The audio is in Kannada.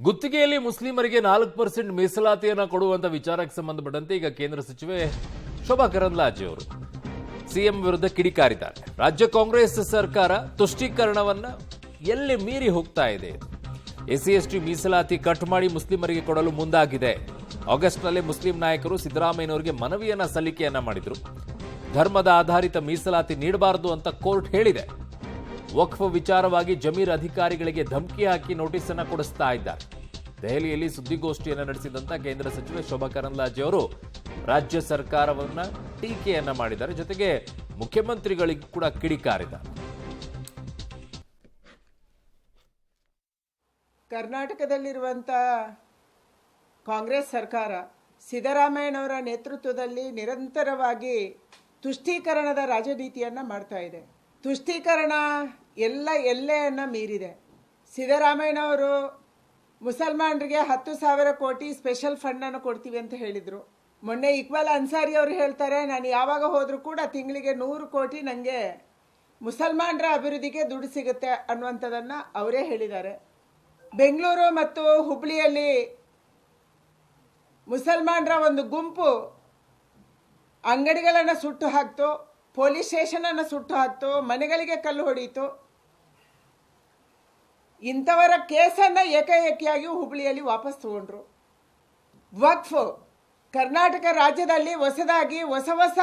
ಗುತ್ತಿಗೆಯಲ್ಲಿ ಮುಸ್ಲಿಮರಿಗೆ 4% ಮೀಸಲಾತಿಯನ್ನು ಕೊಡುವಂತ ವಿಚಾರಕ್ಕೆ ಸಂಬಂಧಪಟ್ಟಂತೆ ಈಗ ಕೇಂದ್ರ ಸಚಿವೆ ಶೋಭಾ ಕರಂದ್ಲಾಜೆ ಅವರು ಸಿಎಂ ವಿರುದ್ಧ ಕಿಡಿಕಾರಿದ್ದಾರೆ. ರಾಜ್ಯ ಕಾಂಗ್ರೆಸ್ ಸರ್ಕಾರ ತುಷ್ಟೀಕರಣವನ್ನ ಎಲ್ಲಿ ಮೀರಿ ಹೋಗ್ತಾ ಇದೆ. ಎಸ್ಸಿ ಮೀಸಲಾತಿ ಕಟ್ ಮಾಡಿ ಮುಸ್ಲಿಮರಿಗೆ ಕೊಡಲು ಮುಂದಾಗಿದೆ. ಆಗಸ್ಟ್ನಲ್ಲೇ ಮುಸ್ಲಿಂ ನಾಯಕರು ಸಿದ್ದರಾಮಯ್ಯನವರಿಗೆ ಮನವಿಯನ್ನ ಸಲ್ಲಿಕೆಯನ್ನ ಮಾಡಿದ್ರು. ಧರ್ಮದ ಆಧಾರಿತ ಮೀಸಲಾತಿ ನೀಡಬಾರದು ಅಂತ ಕೋರ್ಟ್ ಹೇಳಿದೆ. ವಕ್ಫ್ ವಿಚಾರವಾಗಿ ಜಮೀರ್ ಅಧಿಕಾರಿಗಳಿಗೆ ಧಮಕಿ ಹಾಕಿ ನೋಟಿಸ್ ಅನ್ನು ಕೊಡಿಸ್ತಾ ಇದ್ದಾರೆ. ದೆಹಲಿಯಲ್ಲಿ ಸುದ್ದಿಗೋಷ್ಠಿಯನ್ನು ನಡೆಸಿದಂತ ಕೇಂದ್ರ ಸಚಿವೆ ಶೋಭಾ ಕರಂದ್ಲಾಜೆ ಅವರು ರಾಜ್ಯ ಸರ್ಕಾರವನ್ನ ಟೀಕೆಯನ್ನ ಮಾಡಿದ್ದಾರೆ. ಜೊತೆಗೆ ಮುಖ್ಯಮಂತ್ರಿಗಳಿಗೂ ಕೂಡ ಕಿಡಿಕಾರಿದ್ದಾರೆ. ಕರ್ನಾಟಕದಲ್ಲಿರುವಂಥ ಕಾಂಗ್ರೆಸ್ ಸರ್ಕಾರ ಸಿದ್ದರಾಮಯ್ಯನವರ ನೇತೃತ್ವದಲ್ಲಿ ನಿರಂತರವಾಗಿ ತುಷ್ಟೀಕರಣದ ರಾಜನೀತಿಯನ್ನು ಮಾಡ್ತಾ ಇದೆ. ತುಷ್ಟೀಕರಣ ಎಲ್ಲೆಯನ್ನು ಮೀರಿದೆ. ಸಿದ್ದರಾಮಯ್ಯನವರು ಮುಸಲ್ಮಾನರಿಗೆ 10,000 ಕೋಟಿ ಸ್ಪೆಷಲ್ ಫಂಡನ್ನು ಕೊಡ್ತೀವಿ ಅಂತ ಹೇಳಿದರು. ಮೊನ್ನೆ ಇಕ್ಬಾಲ್ ಅನ್ಸಾರಿ ಅವರು ಹೇಳ್ತಾರೆ, ನಾನು ಯಾವಾಗ ಹೋದರೂ ಕೂಡ ತಿಂಗಳಿಗೆ 100 ಕೋಟಿ ನನಗೆ ಮುಸಲ್ಮಾನರ ಅಭಿವೃದ್ಧಿಗೆ ದುಡ್ಡು ಸಿಗುತ್ತೆ ಅನ್ನುವಂಥದ್ದನ್ನು ಅವರೇ ಹೇಳಿದ್ದಾರೆ. ಬೆಂಗಳೂರು ಮತ್ತು ಹುಬ್ಬಳ್ಳಿಯಲ್ಲಿ ಮುಸಲ್ಮಾನರ ಒಂದು ಗುಂಪು ಅಂಗಡಿಗಳನ್ನು ಸುಟ್ಟು ಹಾಕ್ತು, ಪೊಲೀಸ್ ಸ್ಟೇಷನನ್ನು ಸುಟ್ಟು ಹಾಕ್ತು, ಮನೆಗಳಿಗೆ ಕಲ್ಲು ಹೊಡೀತು. ಇಂಥವರ ಕೇಸನ್ನು ಏಕಾಏಕಿಯಾಗಿ ಹುಬ್ಬಳ್ಳಿಯಲ್ಲಿ ವಾಪಸ್ ತಗೊಂಡ್ರು. ವಕ್ಫ್ ಕರ್ನಾಟಕ ರಾಜ್ಯದಲ್ಲಿ ಹೊಸದಾಗಿ ಹೊಸ